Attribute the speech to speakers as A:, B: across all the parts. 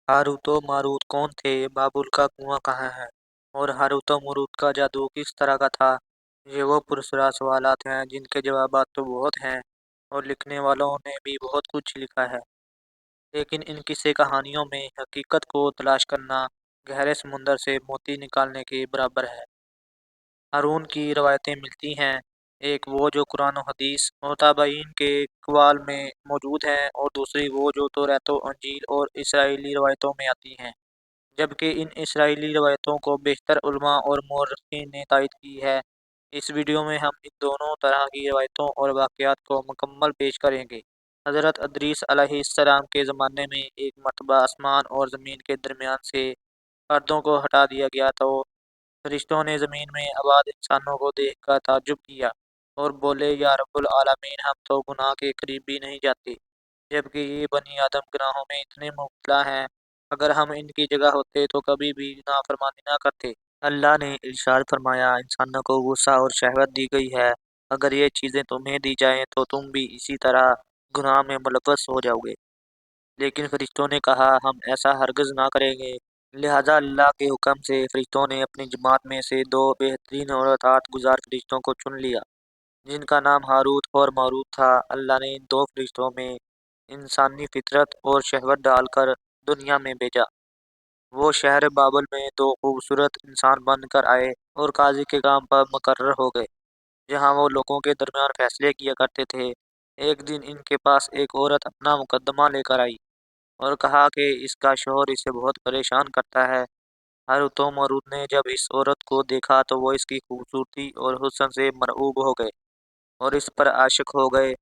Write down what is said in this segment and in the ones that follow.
A: Harut और Marut कौन थे? बाबुल का कुआं कहाँ है? और हारूत और मारूत का जादू किस तरह का था? ये वो पुरस्कार सवालात हैं जिनके जवाबात तो बहुत हैं और लिखने वालों ने भी बहुत कुछ लिखा है। लेकिन इन किस्से कहानियों में हकीकत को तलाश करना गहरे समुंदर से मोती निकालने के बराबर है। हारून की रवायतें मिलती हैं, एक वो जो कुरान और हदीस और ताबईन के अक़वाल में मौजूद हैं, और दूसरी वो जो तौरात और इंजील और इसराइली रवायतों में आती हैं। जबकि इन इसराइली रवायतों को बेशतर उलमा और मौरख़ीन ने तायद की है। इस वीडियो में हम इन दोनों तरह की रवायतों और वाक़यात को मुकम्मल पेश करेंगे। हज़रत अदरीस अलैहिस्सलाम के ज़माने में एक मरतबा आसमान और ज़मीन के दरमियान से पर्दों को हटा दिया गया तो फरिश्तों ने ज़मीन में आबाद इंसानों को देखकर ताज्जुब किया और बोले, या रब्बुल आलमीन, हम तो गुनाह के करीब भी नहीं जाते, जबकि ये बनी आदम गुनाहों में इतने मुब्तला हैं। अगर हम इनकी जगह होते तो कभी भी नाफरमानी ना करते। अल्लाह ने इरशाद फरमाया, इंसानों को गुस्सा और शहवत दी गई है, अगर ये चीज़ें तुम्हें दी जाएं तो तुम भी इसी तरह गुनाह में मुलव्वस हो जाओगे। लेकिन फरिश्तों ने कहा, हम ऐसा हरगिज़ ना करेंगे। लिहाजा अल्लाह के हुक्म से फरिश्तों ने अपनी जमात में से दो बेहतरीन और अतात गुजार फरिश्तों को चुन लिया, जिनका नाम हारूत और मारूत था। अल्लाह ने इन दो फरिश्तों में इंसानी फितरत और शहवत डालकर दुनिया में भेजा। वो शहर बाबल में दो खूबसूरत इंसान बनकर आए और काजी के काम पर मुकर्रर हो गए, जहाँ वो लोगों के दरमियान फैसले किया करते थे। एक दिन इनके पास एक औरत अपना मुकदमा लेकर आई और कहा कि इसका शौहर इसे बहुत परेशान करता है। हारूत और मारूत ने जब इस औरत को देखा तो वो इसकी खूबसूरती और हुस्न से मरऊब हो गए और इस पर आशिक हो गए।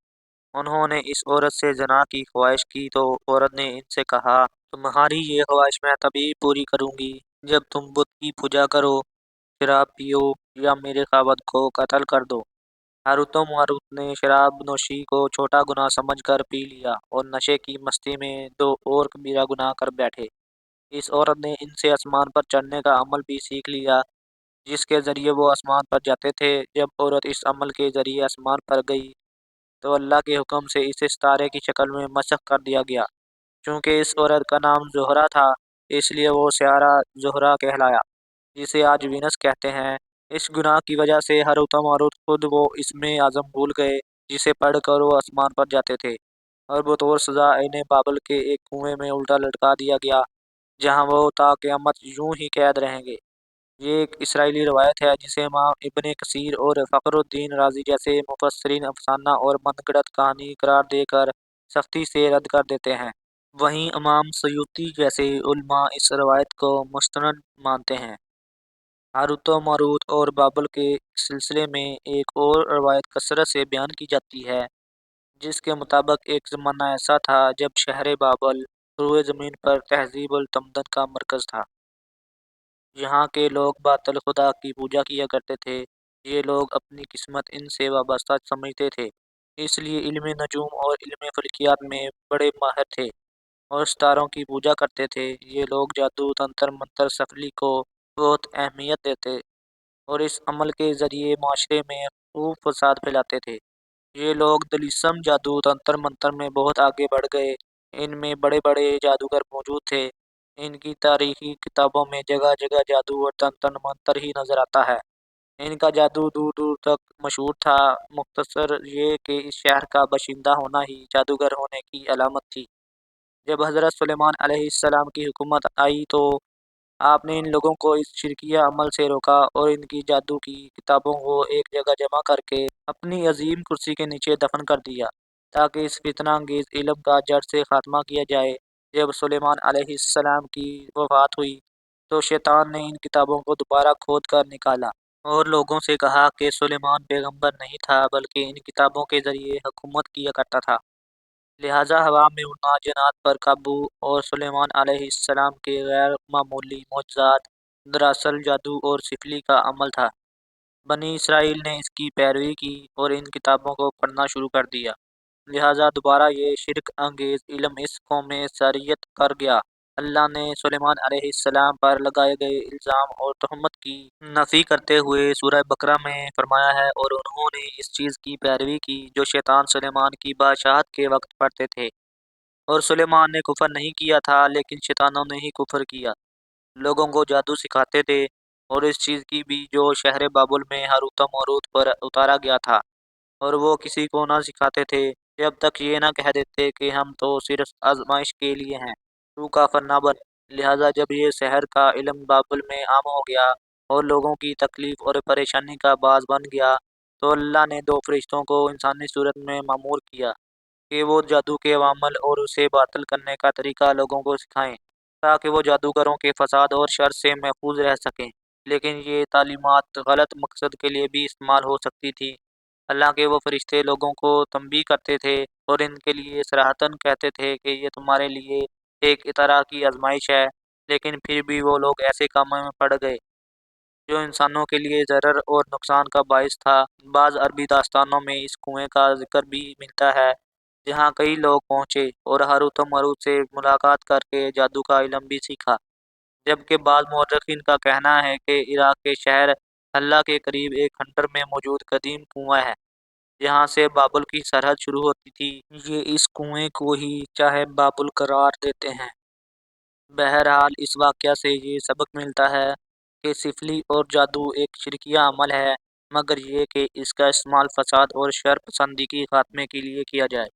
A: उन्होंने इस औरत से ज़िना की ख्वाहिश की तो औरत ने इनसे कहा, तुम्हारी ये ख्वाहिश मैं तभी पूरी करूँगी जब तुम बुत की पूजा करो, शराब पियो या मेरे खावत को कत्ल कर दो। हारूत और मारूत ने शराब नोशी को छोटा गुनाह समझकर पी लिया और नशे की मस्ती में दो और कबीरा गुनाह कर बैठे। इस औरत ने इनसे आसमान पर चढ़ने का अमल भी सीख लिया, जिसके ज़रिए वो आसमान पर जाते थे। जब औरत इस अमल के ज़रिए आसमान पर गई तो अल्लाह के हुक्म से इसे सितारे की शक्ल में मसख कर दिया गया। चूँकि इस औरत का नाम ज़ोहरा था, इसलिए वो स्यारा ज़ोहरा कहलाया, जिसे आज वीनस कहते हैं। इस गुनाह की वजह से हारूत और मारूत खुद वो इसमें आज़म भूल गए, जिसे पढ़कर वो आसमान पर जाते थे, और बतौर सज़ा इन्हें बाबल के एक कुएं में उल्टा लटका दिया गया, जहाँ वो ता क़यामत यूं ही कैद रहेंगे। ये एक इसराइली रवायत है जिसे इमाम इब्ने कसीर और फ़खरुद्दीन राज़ी जैसे मुफस्सिरीन अफसाना और मनगढ़ंत कहानी करार देकर सख्ती से रद्द कर देते हैं। वहीं इमाम सयूती जैसे उलमा इस रवायत को मुस्तनद मानते हैं। हारूत और मारूत और बाबल के सिलसिले में एक और रवायत कसरत से बयान की जाती है, जिसके मुताबिक एक ज़माना ऐसा था जब शहर बाबल रुए ज़मीन पर तहज़ीब तमदन का मरकज़ था। यहाँ के लोग बातल खुदा की पूजा किया करते थे। ये लोग अपनी किस्मत इनसे वाबस्ता समझते थे, इसलिए इल्म नजूम और इल्म फ़ल्कियात में बड़े माहिर थे और सितारों की पूजा करते थे। ये लोग जादू, तंत्र मंत्र, सफली को बहुत अहमियत देते और इस अमल के ज़रिए माशरे में खूब फसाद फैलाते थे। ये लोग दलिस्म, जादू, तंत्र मंत्र में बहुत आगे बढ़ गए। इनमें बड़े-बड़े जादूगर मौजूद थे। इनकी तारीखी किताबों में जगह-जगह जादू और तंत्र मंत्र ही नज़र आता है। इनका जादू दूर-दूर तक मशहूर था। मुख्तसर ये कि इस शहर का बाशिंदा होना ही जादूगर होने की अलामत थी। जब हज़रत सुलेमान अलैहिस्सलाम की हुकूमत आई तो आपने इन लोगों को इस शिरकिया अमल से रोका और इनकी जादू की किताबों को एक जगह जमा करके अपनी अजीम कुर्सी के नीचे दफन कर दिया, ताकि इस फितना अंगेज़ इल्म का जड़ से खात्मा किया जाए। जब सुलेमान अलैहिस्सलाम की वफ़ात हुई तो शैतान ने इन किताबों को दोबारा खोद कर निकाला और लोगों से कहा कि सुलेमान पैगंबर नहीं था, बल्कि इन किताबों के ज़रिए हुकूमत किया करता था। लिहाजा हवा में उड़ना, जन्नात पर काबू और सुलेमान अलैहिस्सलाम के गैर मामूली मोजज़ात दरअसल जादू और सिफली का अमल था। बनी इसराइल ने इसकी पैरवी की और इन किताबों को पढ़ना शुरू कर दिया। लिहाजा दोबारा ये शिरक अंगेज़ इल्म इस कौम में सारियत कर गया। अल्लाह ने सुलेमान अलैहिस्सलाम पर लगाए गए इल्ज़ाम और तहमत की नफ़ी करते हुए सूरह बकरा में फरमाया है, और उन्होंने इस चीज़ की पैरवी की जो शैतान सुलेमान की बादशाहत के वक्त पढ़ते थे। اور سلیمان نے کفر نہیں کیا تھا، لیکن شیطانوں نے ہی کفر کیا۔ لوگوں کو جادو سکھاتے تھے، اور اس چیز کی بھی جو شہر بابل میں ہاروت و ماروت پر اتارا گیا تھا، اور وہ کسی کو نہ سکھاتے تھے جب تک یہ نہ کہہ دیتے کہ ہم تو صرف آزمائش کے لیے ہیں، تو کافر نہ بن۔ لہٰذا جب یہ شہر کا علم بابل میں عام ہو گیا اور لوگوں کی تکلیف اور پریشانی کا باعث بن گیا، تو اللہ نے دو فرشتوں کو انسانی صورت میں مامور کیا کہ وہ جادو کے عوامل اور اسے باطل کرنے کا طریقہ لوگوں کو سکھائیں، تاکہ وہ جادوگروں کے فساد اور شر سے محفوظ رہ سکیں۔ لیکن یہ تعلیمات غلط مقصد کے لیے بھی استعمال ہو سکتی تھی۔ اللہ کے وہ فرشتے لوگوں کو تنبیہ کرتے تھے اور ان کے لیے صراحتاً کہتے تھے کہ یہ تمہارے لیے ایک طرح کی آزمائش ہے، لیکن پھر بھی وہ لوگ ایسے کاموں میں پڑ گئے جو انسانوں کے لیے ضرر اور نقصان کا باعث تھا۔ بعض عربی داستانوں میں اس کنویں کا ذکر بھی ملتا ہے جہاں کئی لوگ پہنچے اور ہاروت و ماروت سے ملاقات کر کے جادو کا علم بھی سیکھا، جبکہ بعض مورخین کا کہنا ہے کہ عراق کے شہر اللہ کے قریب ایک کھنڈر میں موجود قدیم کنواں ہے جہاں سے بابل کی سرحد شروع ہوتی تھی۔ یہ اس کنویں کو ہی چاہے بابل قرار دیتے ہیں۔ بہرحال اس واقعہ سے یہ سبق ملتا ہے کہ سفلی اور جادو ایک شرکیہ عمل ہے، مگر یہ کہ اس کا استعمال فساد اور شر پسندی کی خاتمے کے لیے کیا جائے۔